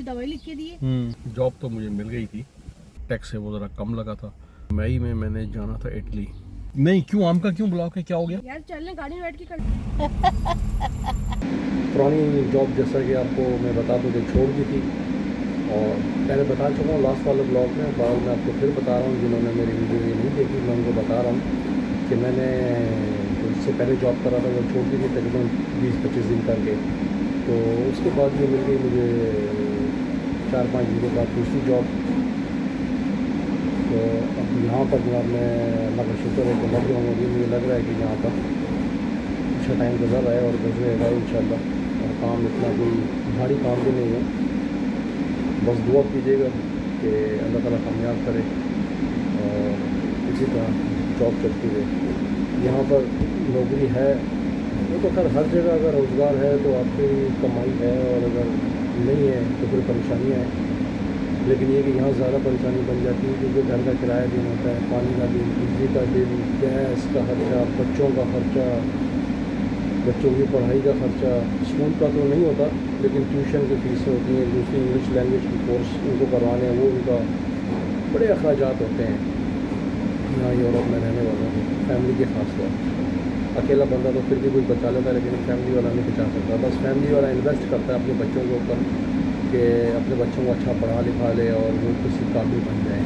दवाई लिख के दी है। जॉब तो मुझे मिल गई थी, टैक्स है वो ज़रा कम लगा था। मई में मैंने जाना था इटली। नहीं क्यों, आम का क्यों ब्लॉक है, क्या हो गया यार चलने गाड़ी में बैठ के कर। पुरानी जॉब जैसा कि आपको मैं बता दूँ कि छोड़ दी थी, और पहले बता चुका हूँ लास्ट वाले ब्लॉग में। बाद में आपको फिर बता रहा हूँ, जिन्होंने मेरी वीडियो ये नहीं देखी मैं उनको बता रहा हूँ कि मैंने जो इससे पहले जॉब कर रहा था वो छोड़ दी थी तकरीबन 20-25 दिन करके। तो उसके बाद ये मिल गई मुझे 4-5 दिन के बाद दूसरी जॉब। तो अब यहाँ पर जनाब मैं अल्लाह का शुक्र है कि लग गया हूँ। अभी मुझे लग रहा है कि यहाँ पर अच्छा टाइम गुजर रहा है और गुजरेगा इंशाल्लाह। और काम इतना कोई भारी काम भी नहीं है, बस दुआ कीजिएगा कि अल्लाह ताला कामयाब करे और इसी तरह जॉब चलती रहे। यहाँ पर नौकरी है वो तो खैर हर जगह, अगर रोज़गार है तो आपकी कमाई है, और अगर नहीं है तो फिर परेशानियाँ हैं। लेकिन ये कि यहाँ ज़्यादा परेशानी बन जाती है क्योंकि घर का किराया देना होता है, पानी का बिल, बिजली का बिल, गैस का खर्चा, बच्चों का खर्चा, बच्चों की पढ़ाई का खर्चा। स्कूल का तो नहीं होता लेकिन ट्यूशन की फ़ीस होती है, दूसरी इंग्लिश लैंग्वेज की कोर्स उनको करवाने हैं, वो उनका बड़े अखराजात होते हैं यहाँ यूरोप में रहने वालों को, फैमिली के खास तौर। अकेला बंदा तो फिर भी कुछ बचा लेता है लेकिन फैमिली वाला नहीं बचा सकता। बस फैमिली वाला इन्वेस्ट करता है अपने बच्चों के ऊपर कि अपने बच्चों को अच्छा पढ़ा लिखा ले और वो किसी काबिल बन जाए।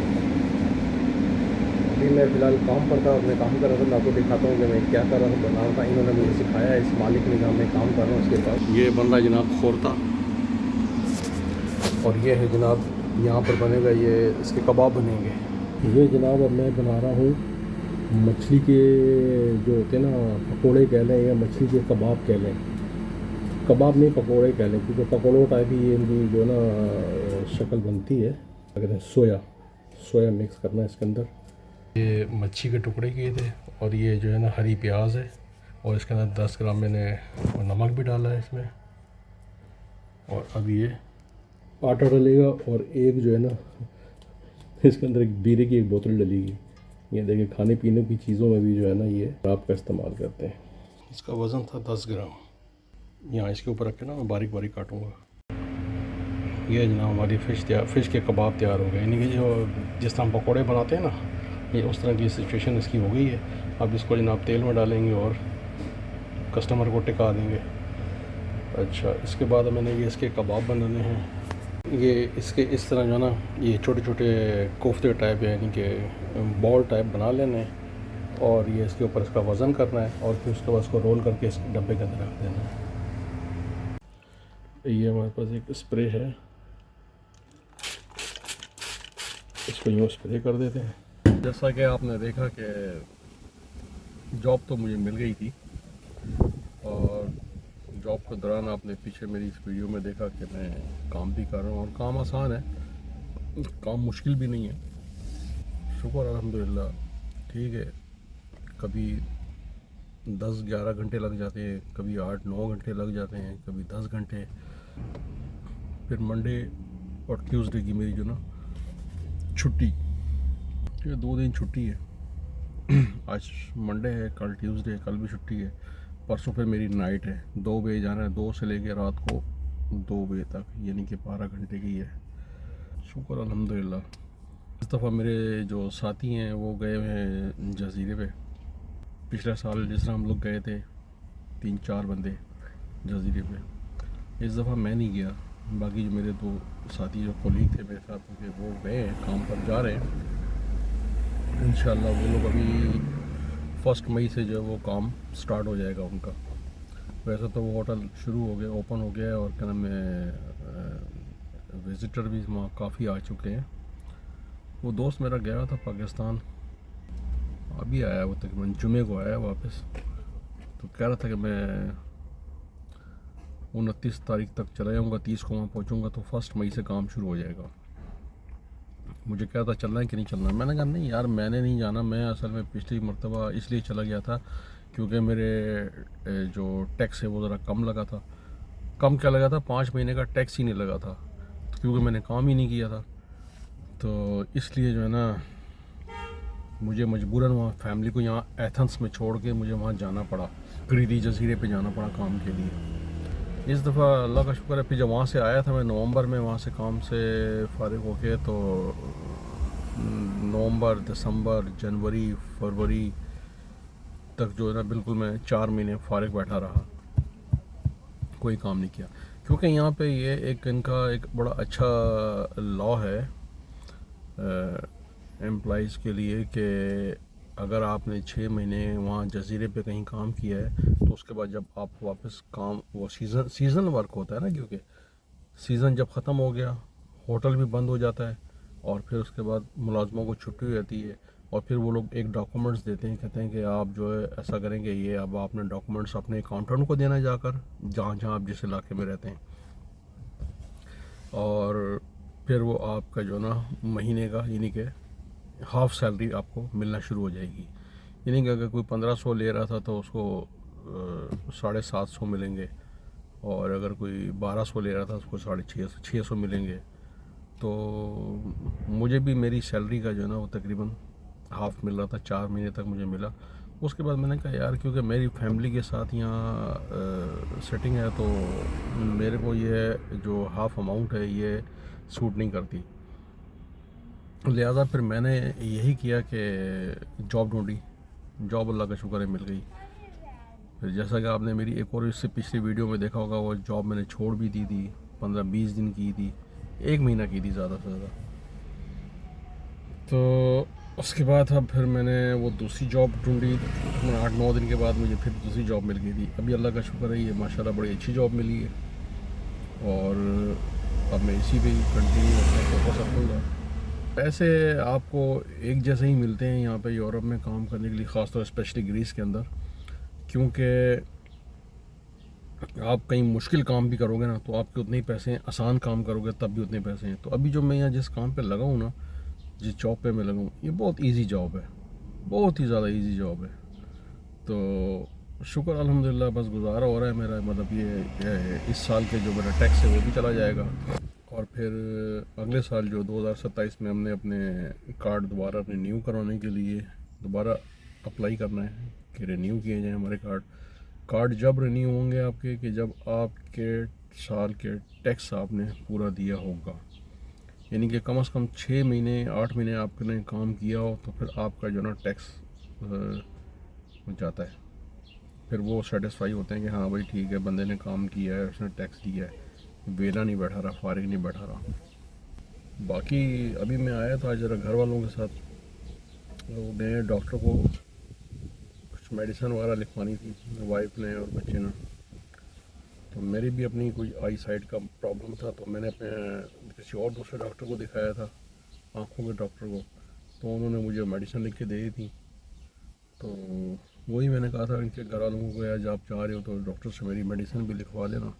अभी मैं फ़िलहाल काम पर था, मैं काम कर रहा था। मैं आपको दिखाता हूँ कि मैं क्या कर रहा था, बना रहा था। इन्होंने मुझे सिखाया, इस मालिक ने जहाँ मैं काम कर रहा हूँ उसके पास। ये बन रहा है जनाब खोरता, और ये है जनाब यहाँ पर बनेगा, ये इसके कबाब बनेंगे। ये जनाब अब मैं बना रहा हूँ मछली के जो होते हैं ना, पकोड़े कह लें या मछली के कबाब कह लें। कबाब नहीं पकोड़े कह लें, क्योंकि पकोड़ों टाइप ही ये इनकी जो ना शक्ल बनती है। कहते हैं सोया मिक्स करना है इसके अंदर। ये मच्छी के टुकड़े किए थे, और ये जो है ना हरी प्याज है, और इसके अंदर 10 ग्राम मैंने नमक भी डाला है इसमें। और अब ये आटा डलेगा, और एक जो है ना इसके अंदर एक बीरे की एक बोतल डलेगी। ये देखिए खाने पीने की चीज़ों में भी जो है ना ये आप का इस्तेमाल करते हैं। इसका वज़न था 10 ग्राम। यहाँ इसके ऊपर रख के ना मैं बारीक बारीक काटूँगा। ये जनाब हमारी फ़िश के कबाब तैयार हो गए, यानी कि जो जिस तरह हम पकौड़े बनाते हैं ना, ये उस तरह की सिचुएशन इसकी हो गई है। अब इसको जनाब तेल में डालेंगे और कस्टमर को टिका देंगे। अच्छा, इसके बाद मैंने ये इसके कबाब बनाने हैं। ये इसके इस तरह जो ना ये छोटे छोटे कोफ्ते टाइप यानी कि बॉल टाइप बना लेने हैं, और ये इसके ऊपर इसका वज़न करना है, और फिर उसके बाद उसको रोल करके इस डब्बे के अंदर रख देना है। ये हमारे पास एक स्प्रे है, इसको यूँ स्प्रे कर देते हैं। जैसा कि आपने देखा कि जॉब तो मुझे मिल गई थी, और जॉब के दौरान आपने पीछे मेरी इस वीडियो में देखा कि मैं काम भी कर रहा हूँ, और काम आसान है, काम मुश्किल भी नहीं है। शुक्र अल्हम्दुलिल्लाह ठीक है। कभी 10-11 घंटे लग जाते हैं, कभी 8-9 घंटे लग जाते हैं, कभी 10 घंटे। फिर मंडे और ट्यूसडे की मेरी जो ना छुट्टी, ये 2 दिन छुट्टी है। आज मंडे है, कल ट्यूसडे है, कल भी छुट्टी है। परसों फिर मेरी नाइट है, 2 बजे जाना है, 2 से लेकर रात को 2 बजे तक, यानी कि 12 घंटे की है। शुक्र अल्हम्दुलिल्लाह। इस दफ़ा मेरे जो साथी हैं वो गए हुए हैं जज़ीरे पे। पिछले साल जिस तरह हम लोग गए थे 3-4 बंदे जज़ीरे पे, इस दफ़ा मैं नहीं गया। बाकी जो मेरे 2 साथी जो कोलीग थे मेरे साथ के, वो गए हैं, काम पर जा रहे हैं। इंशाल्लाह वो लोग अभी 1 मई से जो है वो काम स्टार्ट हो जाएगा उनका। वैसे तो वो होटल शुरू हो गया, ओपन हो गया है, और क्या नाम है विज़िटर भी वहाँ काफ़ी आ चुके हैं। वो दोस्त मेरा गया था पाकिस्तान, अभी आया वो तकरीबन जुमे को आया वापस। तो कह रहा था कि मैं 29 तारीख तक चला जाऊँगा, 30 को वहाँ पहुँचूँगा, तो 1 मई से काम शुरू हो जाएगा। मुझे क्या था चलना है कि नहीं चलना। मैंने कहा नहीं यार मैंने नहीं जाना। मैं असल में पिछली मरतबा इसलिए चला गया था क्योंकि मेरे जो टैक्स है वो ज़रा कम लगा था। कम क्या लगा था, 5 महीने का टैक्स ही नहीं लगा था, क्योंकि मैंने काम ही नहीं किया था। तो इसलिए जो है ना मुझे मजबूरन वहाँ फैमिली को यहाँ एथेंस में छोड़ के मुझे वहाँ जाना पड़ा, क्रीती जज़ीरे पे जाना पड़ा काम के लिए। इस दफ़ा अल्लाह का शुक्र है, फिर जब वहाँ से आया था मैं नवंबर में, वहाँ से काम से फारिग होके, तो नवंबर, दिसंबर, जनवरी, फरवरी तक जो है ना बिल्कुल मैं 4 महीने फारिग बैठा रहा, कोई काम नहीं किया। क्योंकि यहाँ पे ये एक इनका एक बड़ा अच्छा लॉ है एम्प्लॉइज़ के लिए कि अगर आपने 6 महीने वहाँ जजीरे पे कहीं काम किया है तो उसके बाद जब आप वापस काम, वो सीज़न वर्क होता है ना, क्योंकि सीज़न जब ख़त्म हो गया होटल भी बंद हो जाता है, और फिर उसके बाद मुलाजमों को छुट्टी हो जाती है, और फिर वो लोग एक डॉक्यूमेंट्स देते हैं, कहते हैं कि आप जो है ऐसा करेंगे, ये अब आपने डॉक्यूमेंट्स अपने अकाउंटेंट को देना जाकर, जहाँ जहाँ आप जिस इलाके में रहते हैं, और फिर वो आपका जो ना महीने का यानी कि हाफ़ सैलरी आपको मिलना शुरू हो जाएगी। यानी कि अगर कोई 1500 ले रहा था तो उसको 750 मिलेंगे, और अगर कोई 1200 ले रहा था उसको 650 मिलेंगे। तो मुझे भी मेरी सैलरी का जो है ना वो तकरीबन हाफ़ मिल रहा था, 4 महीने तक मुझे मिला। उसके बाद मैंने कहा यार, क्योंकि मेरी फैमिली के साथ यहाँ सेटिंग है, तो मेरे को ये जो हाफ़ अमाउंट है ये सूट नहीं करती, लिहाजा फिर मैंने यही किया कि जॉब ढूंढी। जॉब अल्लाह का शुक्र है मिल गई। फिर जैसा कि आपने मेरी एक और इससे पिछली वीडियो में देखा होगा, वो जॉब मैंने छोड़ भी दी थी, 15-20 दिन की थी, 1 महीना की थी ज़्यादा से ज़्यादा। तो उसके बाद अब फिर मैंने वो दूसरी जॉब ढूंढी, 8-9 दिन के बाद मुझे फिर दूसरी जॉब मिल गई थी। अभी अल्लाह का शुक्र है, ये माशाल्लाह बड़ी अच्छी जॉब मिली है, और अब मैं इसी पे ही कंटिन्यू अपना फोकस रखूँगा। पैसे आपको एक जैसे ही मिलते हैं यहाँ पे यूरोप में काम करने के लिए, ख़ासतौर स्पेशली ग्रीस के अंदर, क्योंकि आप कहीं मुश्किल काम भी करोगे ना तो आपके उतने ही पैसे हैं, आसान काम करोगे तब भी उतने पैसे हैं। तो अभी जो मैं यहाँ जिस काम पे लगा हूँ ना, जिस जॉब पे मैं लगा हूँ, ये बहुत इजी जॉब है, बहुत ही ज़्यादा इजी जॉब है। तो शुक्र अल्हम्दुलिल्लाह, बस गुजारा हो रहा है मेरा। मतलब ये इस साल के जो मेरा टैक्स है वो भी चला जाएगा, और फिर अगले साल जो 2027 में हमने अपने कार्ड दोबारा रिन्यू करवाने के लिए दोबारा अप्लाई करना है कि रिन्यू किए जाएँ हमारे कार्ड जब रिन्यू होंगे आपके, कि जब आपके साल के टैक्स आपने पूरा दिया होगा, यानी कि कम से कम 6 महीने 8 महीने आपने काम किया हो, तो फिर आपका जो ना टैक्स हो जाता है। फिर वो सेटिस्फाई होते हैं कि हाँ भाई ठीक है, बंदे ने काम किया है, उसने टैक्स दिया है, वेला नहीं बैठा रहा, फारिग नहीं बैठा रहा। बाकी अभी मैं आया था ज़रा घर वालों के साथ, तो मैं डॉक्टर को कुछ मेडिसिन वगैरह लिखवानी थी, वाइफ ने और बच्चे ने। तो मेरी भी अपनी कोई आई साइड का प्रॉब्लम था, तो मैंने अपने किसी और दूसरे डॉक्टर को दिखाया था, आँखों के डॉक्टर को, तो उन्होंने मुझे मेडिसिन लिख के दे दी थी। तो वही मैंने कहा था इनके घर वालों को, आज आप चाह रहे हो तो डॉक्टर से मेरी मेडिसिन भी लिखवा लेना।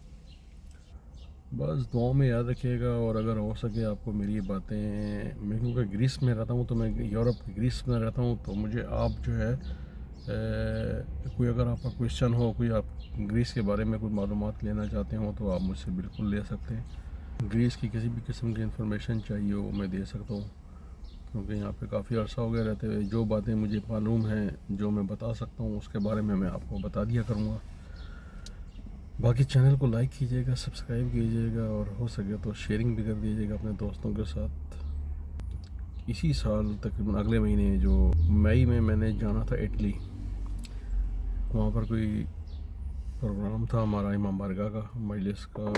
बस दुआ में याद रखिएगा, और अगर हो सके आपको मेरी ये बातें, मैं क्योंकि ग्रीस में रहता हूँ, तो मैं यूरोप की ग्रीस में रहता हूँ, तो मुझे आप जो है कोई अगर आपका क्वेश्चन हो, कोई आप ग्रीस के बारे में कोई मालूमात लेना चाहते हो, तो आप मुझसे बिल्कुल ले सकते हैं। ग्रीस की किसी भी किस्म की इन्फॉर्मेशन चाहिए हो मैं दे सकता हूँ, क्योंकि यहाँ पे काफ़ी अर्सा हो गया रहते हुए। जो बातें मुझे मालूम हैं, जो मैं बता सकता हूँ, उसके बारे में मैं आपको बता दिया करूँगा। बाकी चैनल को लाइक कीजिएगा, सब्सक्राइब कीजिएगा, और हो सके तो शेयरिंग भी कर दीजिएगा अपने दोस्तों के साथ। इसी साल तकरीबन अगले महीने जो मई में मैंने जाना था इटली, वहाँ पर कोई प्रोग्राम था हमारा इमाम बारगाह का, मजलिस का,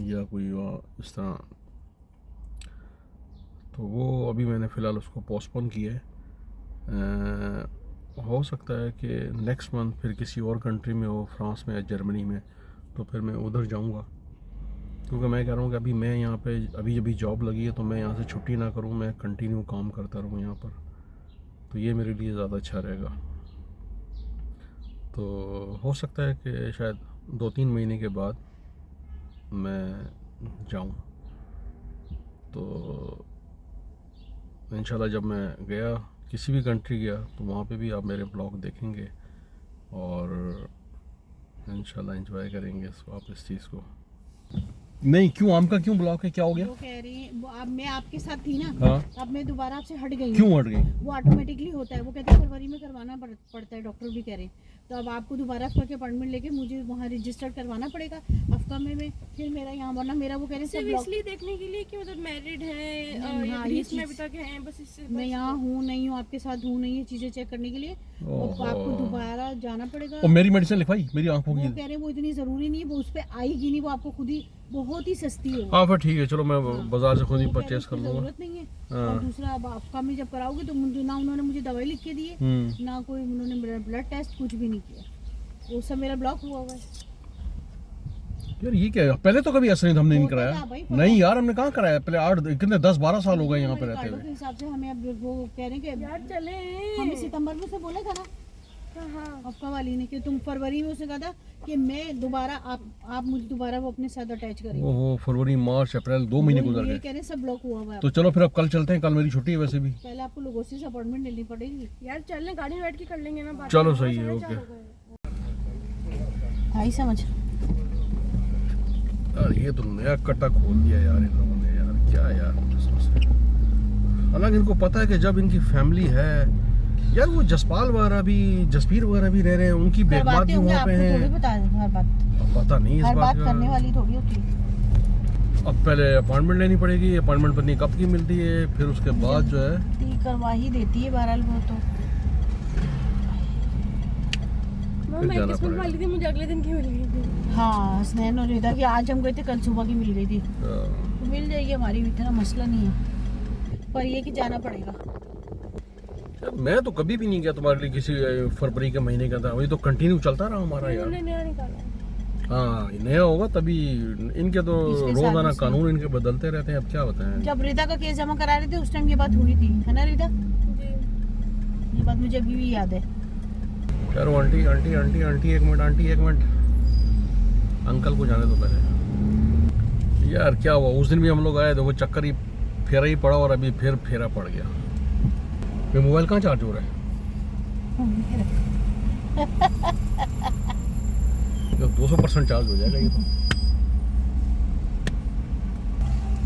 या कोई इस तरह, तो वो अभी मैंने फ़िलहाल उसको पोस्टपोन किया है। हो सकता है कि नेक्स्ट मंथ फिर किसी और कंट्री में हो, फ्रांस में या जर्मनी में, तो फिर मैं उधर जाऊंगा। क्योंकि मैं कह रहा हूँ कि अभी मैं यहाँ पे अभी जॉब लगी है, तो मैं यहाँ से छुट्टी ना करूँ, मैं कंटिन्यू काम करता रहूँ यहाँ पर, तो ये मेरे लिए ज़्यादा अच्छा रहेगा। तो हो सकता है कि शायद 2-3 महीने के बाद मैं जाऊँ। तो इंशाल्लाह जब मैं गया, किसी भी कंट्री गया, तो वहाँ पे भी आप मेरे ब्लॉग देखेंगे, और इंशाल्लाह एंजॉय करेंगे आप इस चीज़ को। नहीं, क्यों आम का क्यों ब्लॉक है, क्या हो गया? वो कह रही है, अब मैं आपके साथ थी ना, हाँ, अब मैं दोबारा आपसे हट गई हूँ। क्यों हट गई? वो ऑटोमेटिकली होता है, वो कहते हैं फरवरी में करवाना पड़ता है, डॉक्टर भी कह रहे हैं। तो अब आपको दोबारा आपका अपॉइंटमेंट लेके मुझे वहाँ रजिस्टर करवाना पड़ेगा। अब कम में फिर मेरा यहाँ, वरना मेरा वो कह रहे सब सिर्फ ब्लॉक। इसलिए देखने के लिए कि मतलब मैरिड है हाँ, और ये ग्रीस में चीज़- अभी तक हैं, बस इससे मैं यहाँ हूँ नहीं हूँ, आपके साथ हूँ नहीं, ये चीजें चेक करने के लिए और आपको दोबारा जाना पड़ेगा। और मेरी मेडिसिन लिखवाई मेरी आंखों वो की? कह रहे हैं वो इतनी जरूरी नहीं है, वो उस पे आएगी नहीं, वो आपको खुद ही बहुत ही सस्ती है। हाँ फिर ठीक है, चलो मैं बाजार से खुद ही वो कह रहे परचेस कर उसकी लूँगा। जरूरत नहीं है। हाँ। और दूसरा अब आपका में जब कराओगे तो मुझे ना उन्होंने मुझे दवाई लिख के दी है, ना कोई उन्होंने ब्लड टेस्ट कुछ भी नहीं किया, वो सब मेरा ब्लॉक हुआ हुआ है। यार ये क्या है? पहले तो कभी ऐसा नहीं था, हमने नहीं होता कराया। था भाई, नहीं यार, हमने कहाँ कराया पहले, 8 कितने 10-12 साल हो गए यहाँ पे हमारे रहते कार्डों के हुए। हिसाब से हमें अब वो कह रहे हैं कि यार चले हमें सितंबर में से बोला था ना हाँ आपका वाली ने कि तुम फरवरी में उसे कहा था कि मैं दोबारा आप मुझे दोबारा वो अपने साथ अटैच करेंगे। ओहो, फरवरी मार्च अप्रैल 2 महीने गुजर ये गए। कह रहे हैं सब ब्लॉक हुआ हुआ है। तो चलो फिर अब कल चलते हैं, कल मेरी छुट्टी है वैसे भी। पहले आपको लोगों से अपॉइंटमेंट लेनी पड़ेगी। यार चलने गाड़ी में बैठ के कर लेंगे ना बात। चलो सही है, ओके। आई समझ। यार ये तो नया कट्टा खोल दिया यार इन लोगों ने, यार क्या यार कसम से। हालांकि इनको पता है कि जब इनकी फैमिली है यार, वो जसपाल वगैरह भी, जसपीर वगैरह भी रह रहे हैं, उनकी बेगमात भी वहाँ पे थोड़ी है। बता दें हर बात, पता नहीं इस हर बात बात करने का। वाली थोड़ी होती है। अब पहले अपॉइंटमेंट लेनी पड़ेगी, अपॉइंटमेंट पता नहीं कब की मिलती है, फिर उसके बाद जो है टी करवा ही देती है बहरहाल वो तो। मैं जाना किस्मत पड़ेगा। वाली थी, मुझे अगले दिन की मिल गई थी। हाँ हसनैन और रिदा की आज हम गए थे, कल सुबह की मिल गई थी, तो मिल जाएगी हमारी, इतना मसला नहीं है, पर ये कि जाना पड़ेगा। मैं तो कभी भी नहीं गया तुम्हारे लिए किसी फरवरी के महीने का था, वही तो कंटिन्यू चलता रहा हमारा यार। उन्होंने नया निकाला है। हाँ नया होगा तभी, इनके तो पिछले साल रोजाना में से। कानून इनके बदलते रहते हैं, अब क्या बताएं। जब रिदा का केस जमा करा रहे थे उस टाइम ये बात हुई थी, है ना रिदा? जी ये बात मुझे अभी भी याद है। यार वो आंटी आंटी आंटी आंटी एक मिनट, आंटी एक मिनट, अंकल को जाने दो पहले। यार क्या हुआ, उस दिन भी हम लोग आए थे, वो चक्कर ही फेरा ही पड़ा और अभी फिर फेरा पड़ गया। ये मोबाइल कहाँ चार्ज हो रहा है? तो 200% चार्ज हो जाएगा ये तो।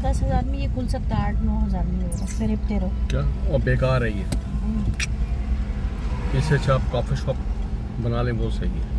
10,000 में ये खुल सकता है, 8-9 हज़ार में होगा, फिर इतने रहो। क्या और बेकार है ये, इससे अच्छा आप कॉफी शॉप बना लें वो सही है।